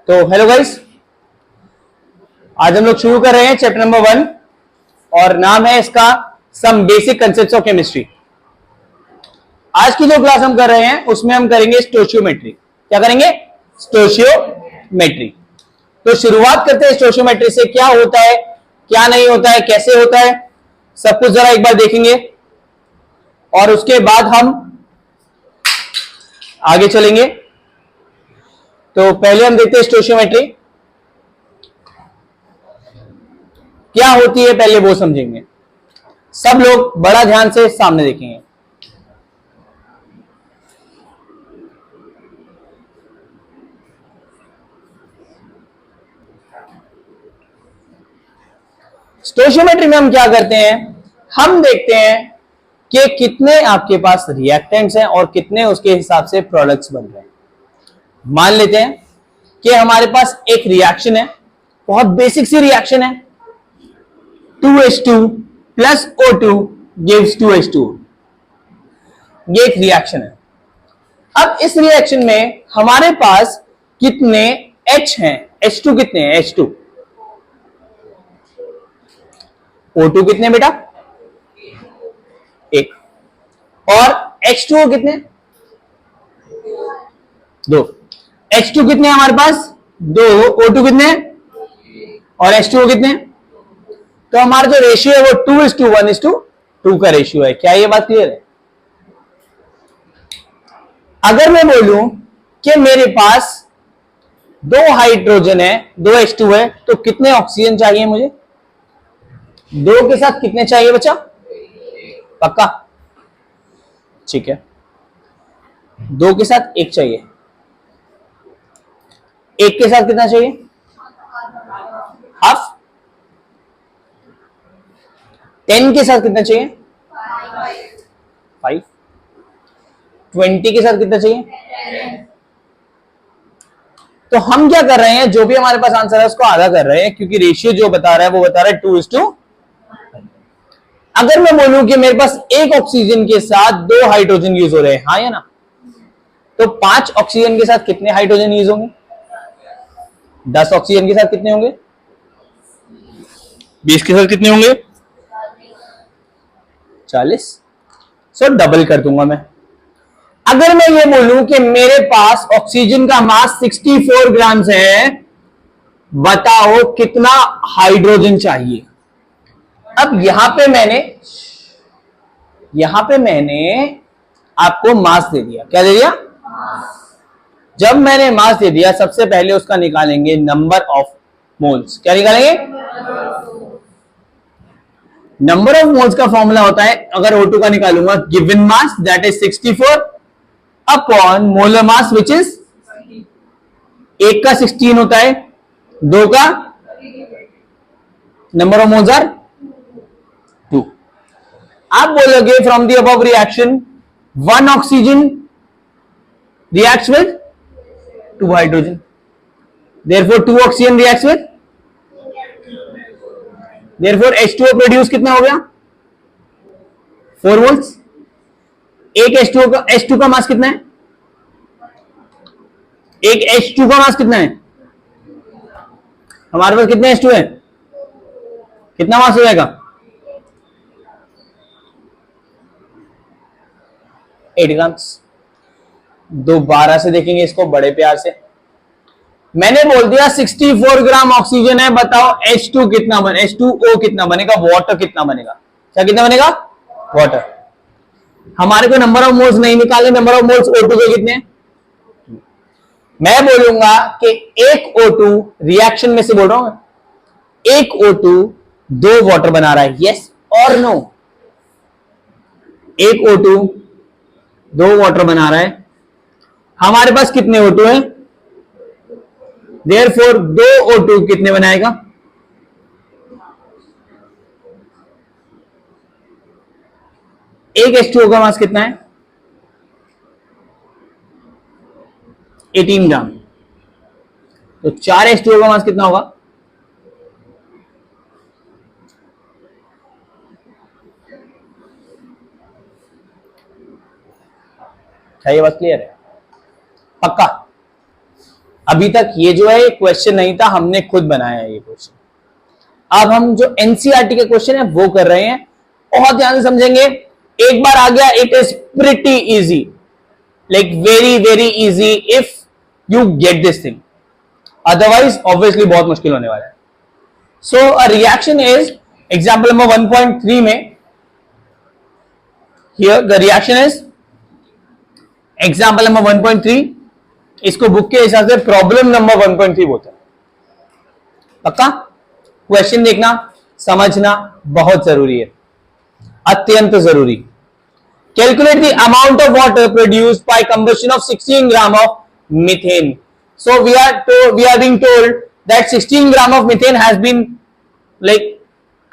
तो hello guys, आज हम लोग शुरू कर रहे हैं चैप्टर नंबर 1 और नाम है इसका some basic concepts of chemistry. आज की जो क्लास हम कर रहे हैं उसमें हम करेंगे स्टोशियोमेट्री। क्या करेंगे? स्टोशियोमेट्री। तो शुरुआत करते हैं स्टोशियोमेट्री से। क्या होता है, क्या नहीं होता है, कैसे होता है, सब कुछ जरा एक बार देखेंगे और उसके बाद हम आगे चलेंगे। तो पहले हम देखते हैं स्टोशियोमेट्री क्या होती है, पहले वो समझेंगे। सब लोग बड़ा ध्यान से सामने देखेंगे। स्टोशियोमेट्री में हम क्या करते हैं, हम देखते हैं कि कितने आपके पास रिएक्टेंट्स हैं और कितने उसके हिसाब से प्रोडक्ट्स बन रहे हैं। मान लेते हैं कि हमारे पास एक रिएक्शन है, बहुत बेसिक सी रिएक्शन है, 2H2 plus O2 gives 2H2। ये एक रिएक्शन है। अब इस रिएक्शन में हमारे पास कितने H हैं? H2 कितने हैं? H2 O2 कितने बेटा? एक। और H2O कितने? दो। H2 कितने हमारे पास? दो। O2 कितने? और H2O कितने? तो हमारा जो रेशियो है वो 2:1:2 का रेशियो है। क्या ये बात क्लियर है? अगर मैं बोलूं कि मेरे पास दो हाइड्रोजन है, दो H2 है, तो कितने ऑक्सीजन चाहिए मुझे? दो के साथ कितने चाहिए बच्चा? पक्का? ठीक है। दो के साथ एक चाहिए। एक के साथ कितना चाहिए? हाफ। 10 के साथ कितना चाहिए? 5। 20 के साथ कितना चाहिए? तो हम क्या कर रहे हैं, जो भी हमारे पास आंसर है उसको आधा कर रहे हैं, क्योंकि रेशियो जो बता रहा है वो बता रहा है 2:1। अगर मैं बोलूं कि मेरे पास एक ऑक्सीजन के साथ दो हाइड्रोजन यूज हो रहे हैं, हाँ या ना, तो 5 ऑक्सीजन के साथ कितने हाइड्रोजन यूज होंगे? 10 ऑक्सीजन के साथ कितने होंगे? 20 के साथ कितने होंगे? 40। सो डबल कर दूंगा मैं। अगर मैं ये बोलूं कि मेरे पास ऑक्सीजन का मास 64 ग्राम है, बताओ कितना हाइड्रोजन चाहिए? अब यहां पे मैंने आपको मास दे दिया। क्या दे दिया? जब मैंने मास दे दिया, सबसे पहले उसका निकालेंगे नंबर ऑफ मोल्स। क्या निकालेंगे? नंबर ऑफ मोल्स का फॉर्मूला होता है, अगर O2 का निकालूंगा, given mass that is 64 upon molar mass which is, एक का 16 होता है, दो का नंबर ऑफ मोल्स आर 2। आप बोलोगे from the above reaction 1 oxygen reacts with 2 hydrogen, therefore 2 oxygen reacts with, therefore H2O produce कितना हो गया? 4 मोल्स। एक H2 का मास कितना है? एक H2 का मास कितना है? हमारे पास कितने H2 है? कितना मास हो जाएगा? 8 ग्राम्स। दोबारा से देखेंगे इसको बड़े प्यार से। मैंने बोल दिया 64 ग्राम ऑक्सीजन है, बताओ H2 कितना H2O कितना बनेगा? वाटर कितना बनेगा? क्या कितना बनेगा? वाटर। हमारे को नंबर ऑफ मोल्स नहीं निकाले, नंबर ऑफ मोल्स O2 के कितने? मैं बोलूंगा कि एक O2 रिएक्शन में से बोल रहा हूं, एक O2 दो वाटर बना रहा है, यस और नो? एक O2 दो वाटर बना रहा है। हमारे पास कितने O2 है? देयरफॉर दो O2 कितने बनाएगा? एक H2O का मास कितना है? 18 ग्राम। तो 4 H2O का मास कितना होगा? क्या ये बात क्लियर है? पक्का? अभी तक ये जो है क्वेश्चन नहीं था, हमने खुद बनाया है ये क्वेश्चन। अब हम जो एनसीईआरटी के क्वेश्चन है वो कर रहे हैं, बहुत ध्यान से समझेंगे। एक बार आ गया, it is pretty easy, like very very easy if you get this thing, otherwise obviously बहुत मुश्किल होने वाला है। So a reaction is example number 1.3 में, here the reaction is example number 1.3, इसको बुक के हिसाब से प्रॉब्लम नंबर 1.3 बोलते हैं। पक्का? क्वेश्चन देखना, समझना बहुत जरूरी है, अत्यंत जरूरी। Calculate the amount of water produced by combustion of 16 gram of methane. So we are being told that 16 gram of methane has been like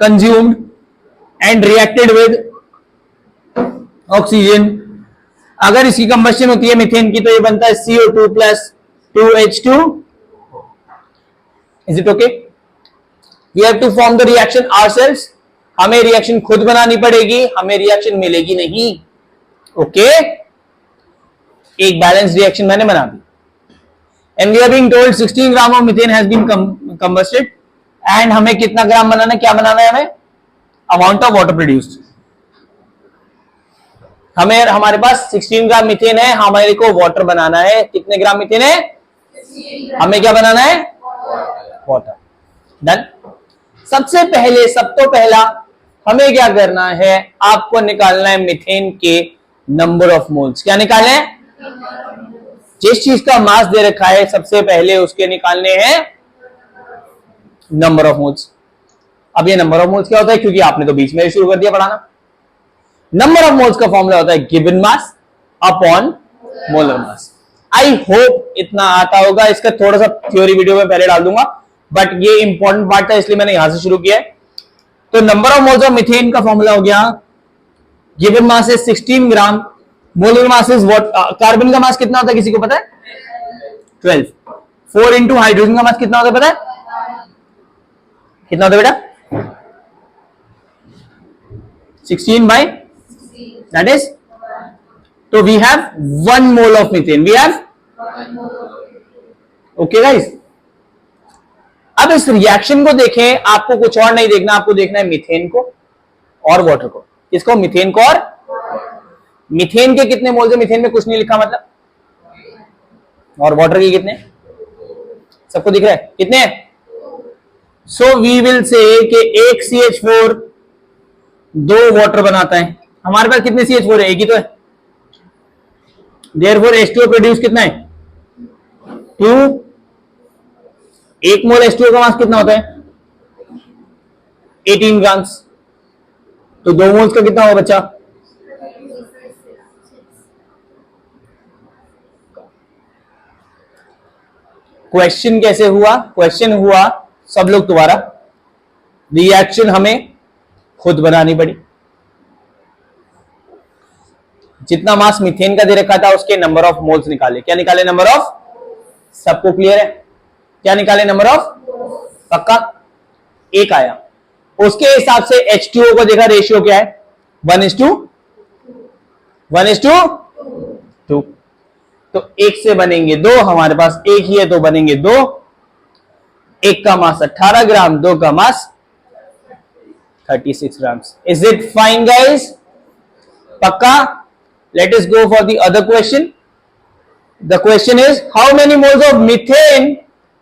consumed and reacted with oxygen. अगर इसकी कंबशन होती है मीथेन की तो ये बनता है CO2 plus 2H2। Is it okay? We have to form the reaction ourselves. हमें रिएक्शन खुद बनानी पड़ेगी, हमें रिएक्शन मिलेगी नहीं। ओके? एक बैलेंस रिएक्शन मैंने बना दी and we are being told 16 gram of methane has been combusted and हमें कितना ग्राम बनाना है, क्या बनाना है हमें? Amount of water produced. हमें, हमारे पास 16 ग्राम मीथेन है, हमारे को वाटर बनाना है। कितने ग्राम मीथेन है? हमें क्या बनाना है? वाटर। डन। सबसे पहले, सब तो पहला हमें क्या करना है? आपको निकालना है मीथेन के नंबर ऑफ मोल्स। क्या निकालना है? जिस चीज का मास दे रखा है सबसे पहले उसके निकालने हैं नंबर ऑफ मोल्स। अब ये नंबर ऑफ मोल्स क्या होता है, क्योंकि आपने तो बीच में शुरू कर दिया पढ़ाना। नंबर ऑफ मोल्स का फॉर्मूला होता है given mass upon molar mass. I hope इतना आता होगा, इसका थोड़ा सा थ्योरी वीडियो में पहले डाल दूंगा, बट ये इंपॉर्टेंट पार्ट था इसलिए मैंने यहां से शुरू किया है। तो number of moles of methane का फॉर्मूला हो गया, given mass is 16 gram, molar mass is what? Carbon का मास कितना होता है किसी को पता है? 12। 4 इंटू हाइड्रोजन का मास कितना होता है पता है? कितना होता है बेटा? 16 by that is, so we have 1 mole of methane, we have okay guys। अब इस रिएक्शन को देखें, आपको कुछ और नहीं देखना, आपको देखना है मीथेन को और वाटर को। किसको? मीथेन को। और मीथेन के कितने मोल्स है? मीथेन में कुछ नहीं लिखा मतलब। और वाटर के कितने? सबको दिख रहा है कितने? सो वी विल से कि एक CH4 2 वाटर बनाता है। हमारे पास कितने CH4 है? एक ही तो है। देयरफॉर H2O प्रोड्यूस कितना है? 2। 1 मोल H2O का मास कितना होता है? 18 ग्राम्स। तो 2 मोल्स का कितना होगा बच्चा? क्वेश्चन कैसे हुआ? क्वेश्चन हुआ, सब लोग दोबारा, रिएक्शन हमें खुद बनानी पड़ी। जितना मास मीथेन का दे रखा था उसके नंबर ऑफ मोल्स निकाले। क्या निकाले? Number of. सबको क्लियर है? क्या निकाले? Number of. पक्का? एक आया, उसके हिसाब से H2O को देखा, रेशियो क्या है? 1:2। तो एक से बनेंगे 2, हमारे पास एक ही है तो बनेंगे 2। एक का मास 18 ग्राम, 2 का मास 36 grams. Is it fine guys? पक्का? Let us go for the other question. The question is, how many moles of methane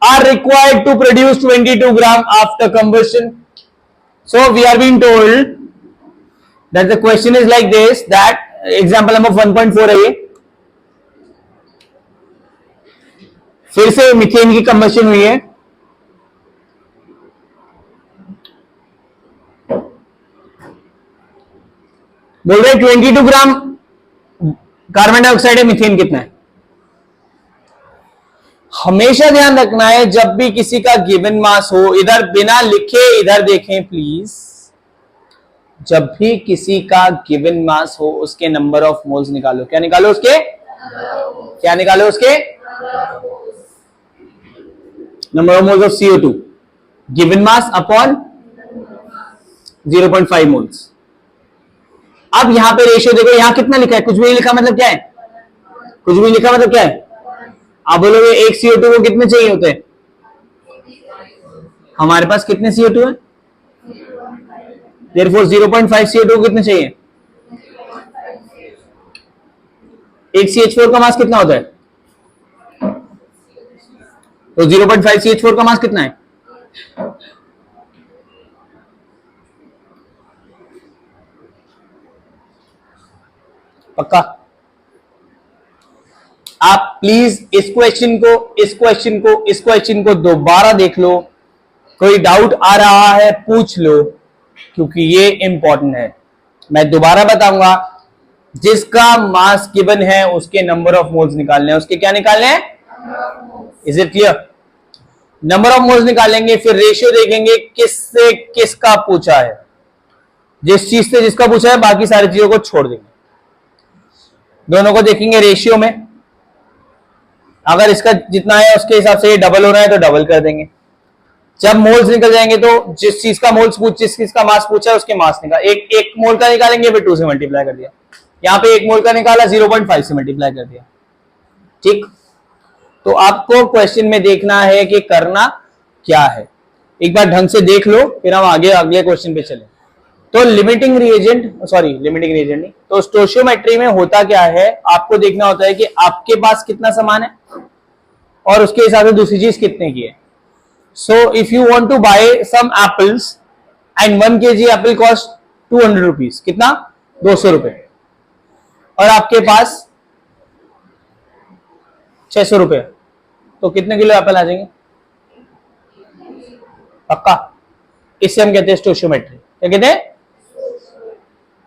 are required to produce 22 gram after combustion? So we are being told that the question is like this, that example number 1.4 है ये। फिर से methane की combustion हुई है, बोल रहे 22 gram carbon dioxide है, मीथेन कितना है? हमेशा ध्यान रखना है जब भी किसी का गिवन मास हो, इधर बिना लिखे इधर देखें प्लीज, जब भी किसी का गिवन मास हो उसके नंबर ऑफ मोल्स निकालो। क्या निकालो उसके? क्या निकालो उसके? Number of moles of CO2 given mass upon 0.5 moles. अब यहां पे रेशियो देखो, यहां कितना लिखा है? कुछ भी नहीं लिखा मतलब क्या है? कुछ भी लिखा मतलब क्या है? आप बोलोगे एक CO2 को कितने चाहिए होते हैं? हमारे पास कितने CO2 है? देयरफॉर 0.5 CO2 को कितने चाहिए? एक CH4 का मास कितना होता है? तो 0.5 CH4 का मास कितना है? पक्का? आप प्लीज इस क्वेश्चन को दोबारा देख लो, कोई डाउट आ रहा है पूछ लो, क्योंकि ये इंपॉर्टेंट है। मैं दोबारा बताऊंगा, जिसका मास गिवन है उसके नंबर ऑफ मोल्स निकालने हैं। उसके क्या निकालने हैं? Is it clear? Number of moles निकालेंगे, फिर रेशियो देखेंगे किससे किसका पूछा है। जिस चीज से जिसका पूछा है बाकी सारी चीजों को छोड़ देंगे, दोनों को देखेंगे रेशियो में। अगर इसका जितना है उसके हिसाब से ये डबल हो रहा है तो डबल कर देंगे। जब मोल्स निकल जाएंगे तो जिस चीज का जिस चीज का मास पूछा है उसके मास निकाल, एक मोल का निकालेंगे, फिर 2 से मल्टीप्लाई कर दिया। यहां पे 1 मोल का निकाला, 0.5 से मल्टीप्लाई कर दिया। ठीक, तो आपको क्वेश्चन में देखना है कि करना क्या है। एक बार ढंग से देख लो, फिर हम आगे अगले क्वेश्चन पे चले। तो लिमिटिंग रिएजेंट नहीं, तो स्टोइचियोमेट्री में होता क्या है, आपको देखना होता है कि आपके पास कितना सामान है और उसके हिसाब से दूसरी चीज कितने की है। So if you want to buy some apples and 1 kg apple cost 200 rupees, कितना? 200 रुपए, और आपके पास 600 रुपए, तो कितने किलो एप्पल आ जाएंगे? पक्का? इससे हम कहते हैं स्टोइचियोमेट्री। क्या कहते हैं?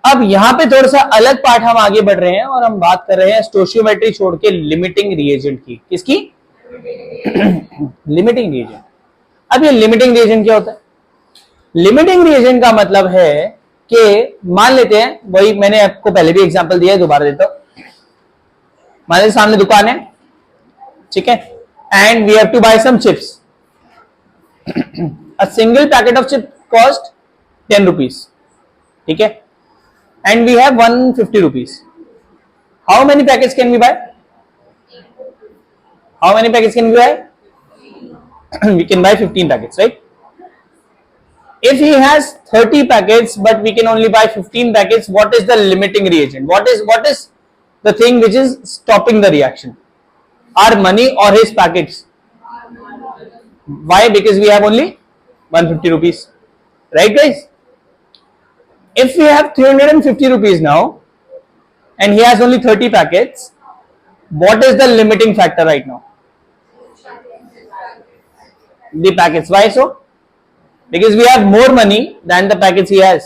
अब यहां पे थोड़ा सा अलग पार्ट हम आगे बढ़ रहे हैं और हम बात कर रहे हैं स्टोइचियोमेट्री छोड़ के लिमिटिंग रिएजेंट की। किसकी? Limiting reagent. अब ये लिमिटिंग रिएजेंट क्या होता है? लिमिटिंग रिएजेंट का मतलब है कि मान लेते हैं, वही मैंने आपको पहले भी एग्जांपल दिया है, दोबारा देता हूं। मान लीजिए सामने दुकान है, ठीक है, and we have to buy some chips. A single packet of chip cost 10 rupees, ठीक है, and we have 150 rupees. How many packets can we buy? How many packets can we buy? We can buy 15 packets, right? If he has 30 packets but we can only buy 15 packets, what is the limiting reagent? What is the thing which is stopping the reaction? Our money or his packets? Why? Because we have only 150 rupees, right guys? If we have 350 rupees now and he has only 30 packets, what is the limiting factor right now? The packets. Why so? Because we have more money than the packets he has.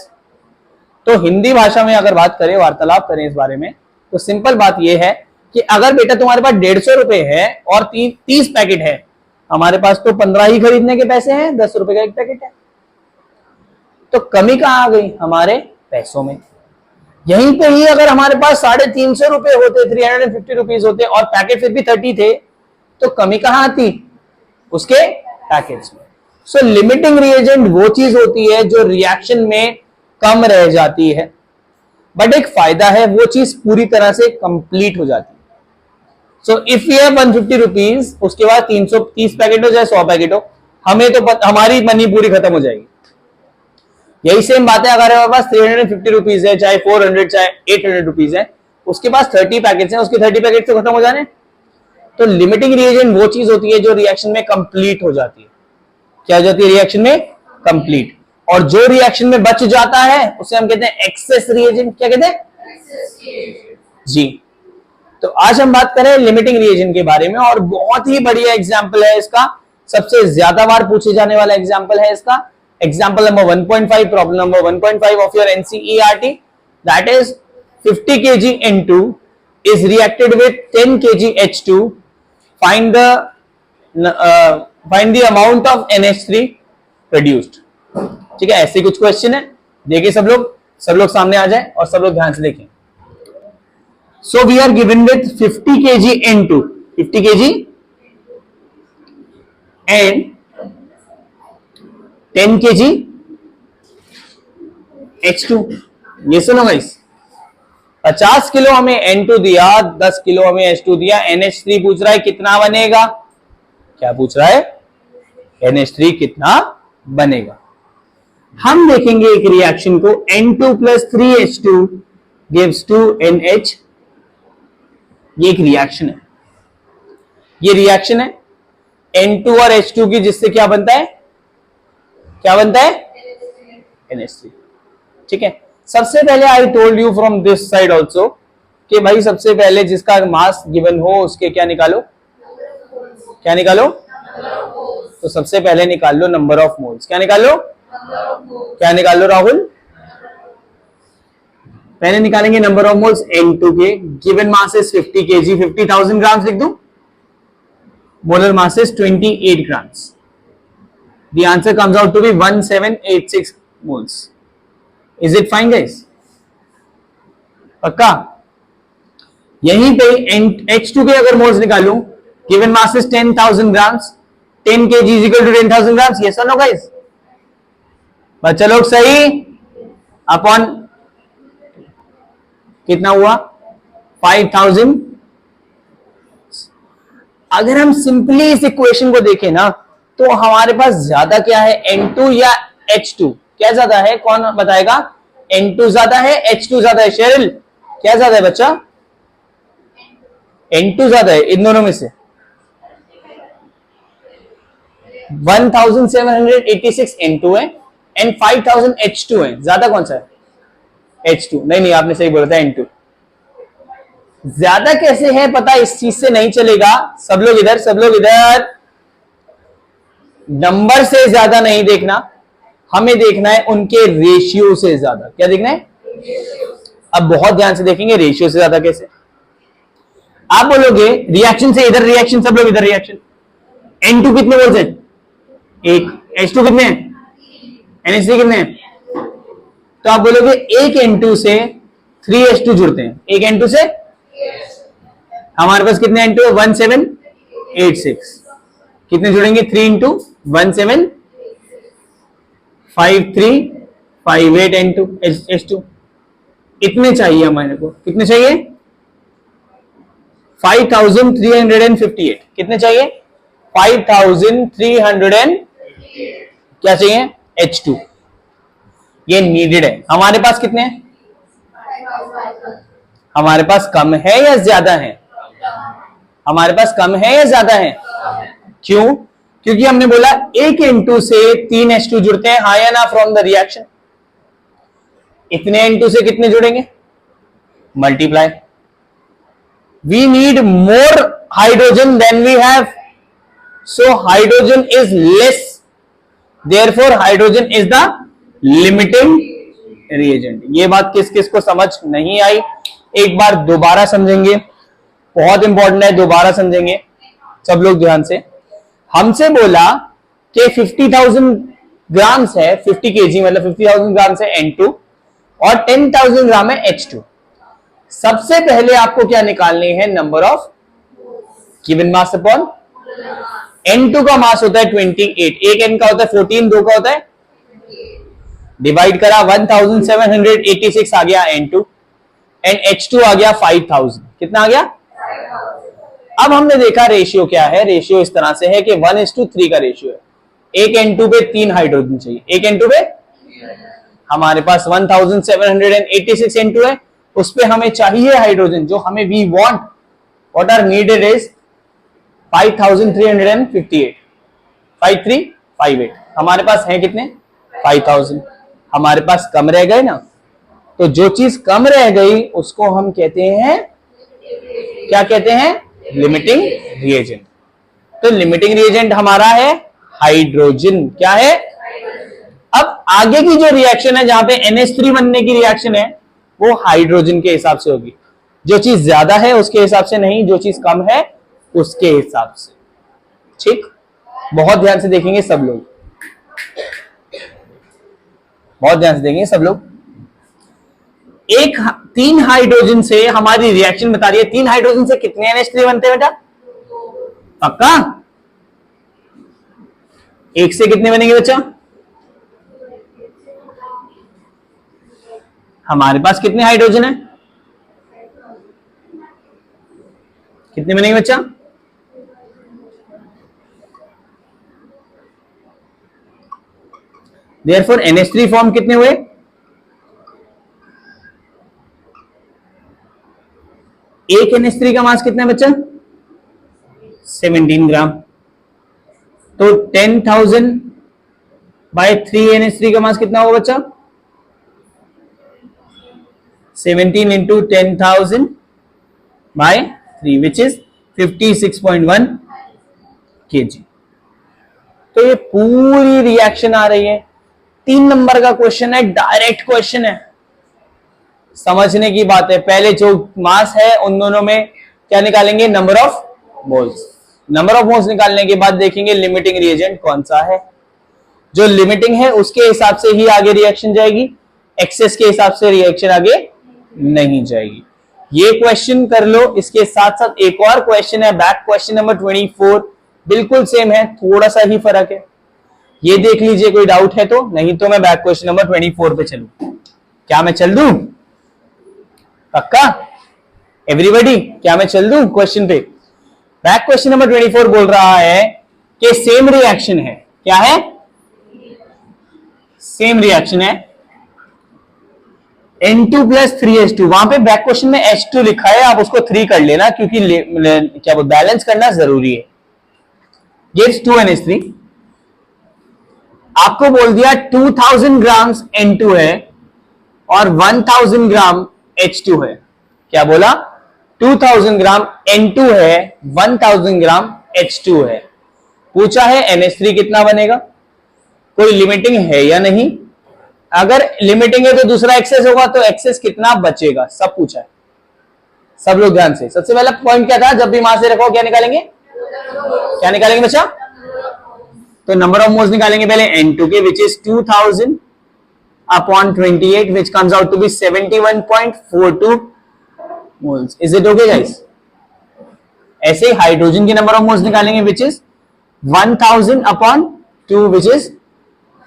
तो हिंदी भाषा में अगर बात करें, वार्तालाप करें इस बारे में, तो सिंपल बात यह है कि अगर बेटा तुम्हारे पास 150 रुपए है और 30 पैकेट है, हमारे पास तो 15 ही खरीदने के पैसे हैं, 10 रुपए का एक पैकेट है, तो कमी कहां आ गई? हमारे पैसों में। यहीं पे ही अगर हमारे पास 350 रुपए होते, 350 रुपीज होते और पैकेट फिर भी 30 थे, तो कमी कहां आती? उसके पैकेट्स में। सो लिमिटिंग रिएजेंट वो चीज होती है जो रिएक्शन में कम रह जाती है, बट एक फायदा है, वो चीज पूरी तरह से कंप्लीट हो जाती है। So if we have 150 rupees, उसके बाद 330 पैकेट हो चाहे 100 पैकेट हो, हमें तो हमारी मनी पूरी खत्म हो जाएगी। यही सेम बात है अगर हमारे पास 350 रुपीज है, चाहे 400 चाहे 800 रुपीज है, उसके पास 30 पैकेट्स हैं, उसके 30 पैकेट तो खत्म हो जाने। तो लिमिटिंग रिएजेंट वो चीज होती है जो रिएक्शन में कंप्लीट हो जाती है। क्या हो जाती है? रिएक्शन में कंप्लीट। और जो रिएक्शन में बच जाता है उसे हम कहते हैं एक्सेस रिएजेंट। क्या कहते हैं जी? तो आज हम बात करें लिमिटिंग रिएजेंट के बारे में, और बहुत ही बढ़िया एग्जांपल है इसका, सबसे ज्यादा बार पूछे जाने वाला एग्जांपल है इसका। Example number 1.5, problem number 1.5 of your NCERT, that is 50 kg N2 is reacted with 10 kg H2. Find the amount of NH3 produced. ठीक है, ऐसे कुछ क्वेश्चन है, देखिए सब लोग सामने आ जाए और सब लोग ध्यान से देखें। So we are given with 50 kg N2, 50 kg and 10 kg H2। ये सुनो गाइस, 50 किलो हमें N2 दिया, 10 किलो हमें H2 दिया, NH3 पूछ रहा है कितना बनेगा। क्या पूछ रहा है? NH3 कितना बनेगा। हम देखेंगे एक रिएक्शन को, N2 plus 3H2 gives 2NH। ये एक रिएक्शन है, ये रिएक्शन है N2 और H2 की, जिससे क्या बनता है? क्या बनता है? NH3। ठीक है। सबसे पहले I told you from this side also कि भाई सबसे पहले जिसका मास गिवन हो उसके क्या निकालो? क्या निकालो? तो सबसे पहले निकाल लो नंबर ऑफ मोल्स। क्या निकालो? क्या निकाल लो राहुल? पहले निकालेंगे नंबर ऑफ मोल्स N2 के। Given mass is 50 kg, 50,000 grams लिख दूं। Molar mass is 28 grams. The answer comes out to be 1786 moles. Is it fine guys? पक्का? यहीं पे H2 के अगर मोल्स निकालूं, given mass is 10,000 grams, 10 kg is equal to 10,000 grams. Yes or no guys? बच्चा लोग सही? अपॉन कितना हुआ? 5,000। अगर हम सिंपली इस इक्वेशन को देखें ना, तो हमारे पास ज्यादा क्या है, N2 या H2? क्या ज्यादा है? कौन बताएगा? N2 ज्यादा है, H2 ज्यादा है? शेरिल, क्या ज्यादा है बच्चा? N2 ज्यादा है इन दोनों में से। 1786 N2 है एंड 5000 H2 है। ज्यादा कौन सा है? H2। नहीं, आपने सही बोला था, N2। ज्यादा कैसे है पता इस चीज से नहीं चलेगा। सब लोग इधर, सब लोग इधर। नंबर से ज्यादा नहीं देखना, हमें देखना है उनके रेशियो से ज्यादा। क्या देखना है? अब बहुत ध्यान से देखेंगे रेशियो से ज्यादा कैसे। आप बोलोगे रिएक्शन से इधर रिएक्शन, सब लोग इधर रिएक्शन। N2 कितने मोल्स है? एक। H2 कितने हैं? NH3 कितने हैं? तो आप बोलोगे एक N2 से 3H2 जुड़ते हैं। एक N2 से हमारे पास कितने N2? 1786। कितने जुड़ेंगे? 3 इंटू 17, 5358 N2 H2। इतने चाहिए हमारे को। कितने चाहिए? 5358। कितने चाहिए? 5300 क्या चाहिए? H2। ये नीडेड है। हमारे पास कितने हैं? हमारे पास कम है या ज्यादा है? हमारे पास कम है या ज्यादा है? क्यों? क्योंकि हमने बोला एक N2 से 3 H2 जुड़ते हैं, हाँ या ना, फ्रॉम द रिएक्शन। इतने N2 से कितने जुड़ेंगे? Multiply. We need more hydrogen than we have, so hydrogen is less, therefore hydrogen is the limiting reagent. ये बात किस किस को समझ नहीं आई? एक बार दोबारा समझेंगे, बहुत इंपॉर्टेंट है, दोबारा समझेंगे सब लोग ध्यान से। हमसे बोला कि 50,000 ग्राम्स है, 50 kg मतलब 50,000 ग्राम्स है N2 और 10,000 ग्राम है H2। सबसे पहले आपको क्या निकालनी है? Number of given mass upon N2 का मास होता है 28, एक N का होता है 14, 2 का होता है, डिवाइड करा 1786 आ गया N2 एंड H2 आ गया 5000। कितना आ गया? अब हमने देखा रेशियो क्या है। रेशियो इस तरह से है कि 1:3 का रेशियो है। एक N2 पे 3 हाइड्रोजन चाहिए। एक N2 पे हमारे पास 1786 N2 है, उस पे हमें चाहिए हाइड्रोजन जो हमें we want, what are needed is 5358, 5358। हमारे पास है कितने? 5000। हमारे पास कम रह गए ना, तो जो चीज कम रह गई उसको हम कहते हैं, क्या कहते हैं? Limiting reagent. तो लिमिटिंग रिएजेंट हमारा है हाइड्रोजन। क्या है? अब आगे की जो रिएक्शन है जहां पे NH3 बनने की रिएक्शन है, वो हाइड्रोजन के हिसाब से होगी। जो चीज ज्यादा है उसके हिसाब से नहीं, जो चीज कम है उसके हिसाब से। ठीक, बहुत ध्यान से देखेंगे सब लोग, बहुत ध्यान से देखेंगे सब लोग। एक 3 हाइड्रोजन से हमारी रिएक्शन बता रही है, 3 हाइड्रोजन से कितने NH3 बनते हैं बेटा? पक्का? एक से कितने बनेंगे बच्चा? हमारे पास कितने हाइड्रोजन है? कितने बनेंगे बच्चा? देयरफॉर NH3 फॉर्म कितने हुए? एक NH3 का मास कितना है बच्चा? 17 ग्राम। तो 10,000 बाय 3 NH3 का मास कितना होगा बच्चा? 17 into 10,000 by 3 which is 56.1 kg। तो ये पूरी रिएक्शन आ रही है। 3 नंबर का क्वेश्चन है, डायरेक्ट क्वेश्चन है, समझने की बात है। पहले जो मास है उन दोनों में क्या निकालेंगे? Number of moles. Number of moles निकालने के बाद देखेंगे लिमिटिंग रिएजेंट कौन सा है। जो लिमिटिंग है उसके हिसाब से ही आगे रिएक्शन जाएगी, एक्सेस के हिसाब से रिएक्शन आगे नहीं जाएगी। ये क्वेश्चन कर लो। इसके साथ साथ एक और क्वेश्चन है, बैक क्वेश्चन नंबर 24, बिल्कुल सेम है, थोड़ा सा ही फर्क है। ये देख लीजिए, कोई डाउट है तो, नहीं तो मैं बैक क्वेश्चन नंबर 24 पे चलूं। क्या मैं चल दूं? पक्का एवरीबॉडी? क्या मैं चल दूं क्वेश्चन पे? बैक क्वेश्चन नंबर 24 बोल रहा है कि सेम रिएक्शन है। क्या है? सेम रिएक्शन है। N2 प्लस 3H2, वहां पे बैक क्वेश्चन में H2 लिखा है, आप उसको 3 कर लेना क्योंकि क्या बैलेंस करना जरूरी है। Gives 2NH3। आपको बोल दिया 2000 ग्राम N2 है और 1000 ग्राम H2 है। क्या बोला? 2000 ग्राम N2 है, 1000 ग्राम H2 है। पूछा है NH3 कितना बनेगा, कोई लिमिटिंग है या नहीं। अगर लिमिटिंग है तो दूसरा एक्सेस होगा, तो एक्सेस कितना बचेगा, सब पूछा है। सब लोग ध्यान से। सबसे पहला पॉइंट क्या था? जब भी मास से रखो क्या निकालेंगे? क्या निकालेंगे बच्चा? तो नंबर ऑफ मोल्स निकालेंगे पहले N2 के, which is 2000 upon 28 which comes out to be 71.42 moles. Is it okay guys? ऐसे हाइड्रोजन के नंबर ऑफ मोल्स निकालेंगे which is 1000 upon 2 which is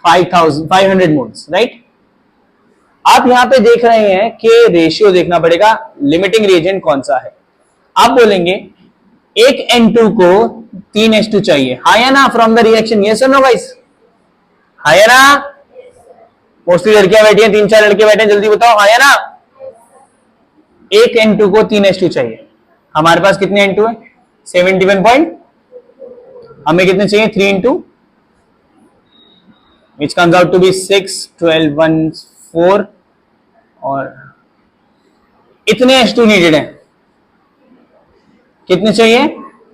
500 moles, right. आप यहां पे देख रहे हैं कि रेशियो देखना पड़ेगा, लिमिटिंग रिएजेंट कौन सा है। आप बोलेंगे एक N2 को 3H2 चाहिए, हाँ या ना, फ्रॉम द रिएक्शन, यस और नो गाइस? हाँ या ना? मोस्टली लड़कियां बैठी हैं, 3-4 लड़के बैठे हैं, जल्दी बताओ हाँ या ना। एक N2 को 3H2 चाहिए। हमारे पास कितने N2 है? 71 पॉइंट, हमें कितने चाहिए? 3 into which comes out to be 6, 12, 1, 4 और इतने H2 नीडेड है। कितने चाहिए?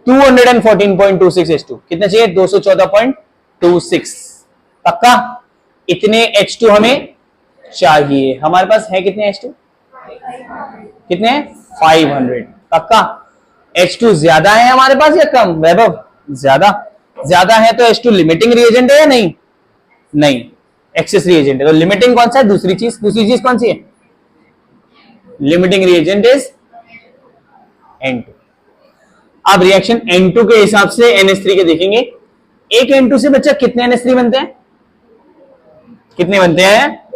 214.26 H2। कितने चाहिए? 214.26। पक्का? इतने H2 हमें चाहिए। हमारे पास है कितने H2? कितने? 500। पक्का? H2 ज्यादा है हमारे पास या कम? वैभव ज्यादा। ज्यादा है तो H2 लिमिटिंग रिएजेंट है या नहीं? नहीं, एक्सेस रिएजेंट है। तो लिमिटिंग कौन सा है? दूसरी चीज कौन सी है? Limiting reagent is N2। अब रिएक्शन N2 के हिसाब से NH3 के देखेंगे। एक N2 से बच्चा कितने NH3 बनते हैं? कितने बनते हैं?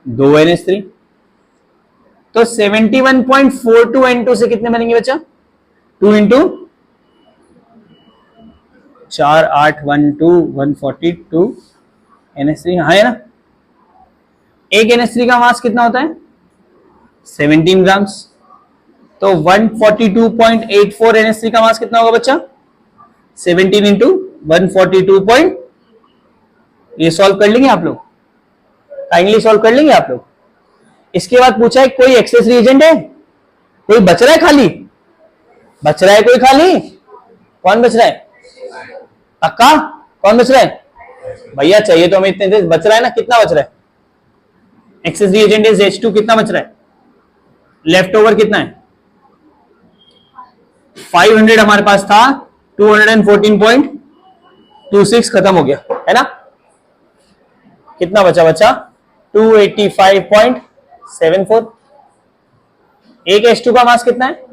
2 NH3। तो 71.42 N2 से कितने बनेंगे बच्चा? 2 इंटू 4, 8, 1, 2, 142 NH3, हाँ है ना। एक NH3 का मास कितना होता है? 17 ग्राम्स। तो 142.84 NH3 का मास कितना होगा बच्चा? 17 इंटू 142. ये सॉल्व कर लेंगे आप लोग, काइंडली सॉल्व कर लेंगे आप लोग। इसके बाद पूछा है कोई एक्सेस रिएजेंट है? कोई बच रहा है खाली? बच रहा है कोई खाली? कौन बच रहा है? पक्का? कौन बच रहा है? भैया चाहिए तो हमें इतने बच रहा है ना। कितना बच रहा है? Access reagent is H2। कितना बच रहा है? लेफ्ट ओवर कितना है? 500 हमारे पास था, 214.26 खत्म हो गया है ना। कितना बचा बच्चा? 285.74। एक H2 का मास कितना है?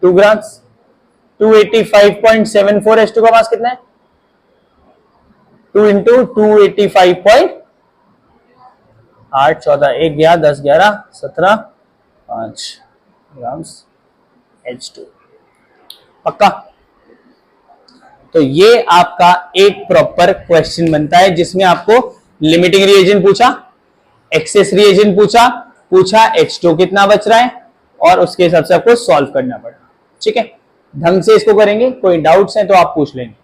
2 ग्राम्स। 285.74 H2 का मास कितना है? 2 इंटू 285.8, 14, 1 गया, 10, 11, 17, 5 ग्राम्स H2। पक्का? तो ये आपका एक प्रॉपर क्वेश्चन बनता है जिसमें आपको लिमिटिंग रिएजेंट पूछा, एक्सेस रिएजेंट पूछा H2 कितना बच रहा है और उसके हिसाब से आपको सॉल्व करना पड़ा। ठीक है, ढंग से इसको करेंगे। कोई डाउट्स हैं तो आप पूछ लेंगे।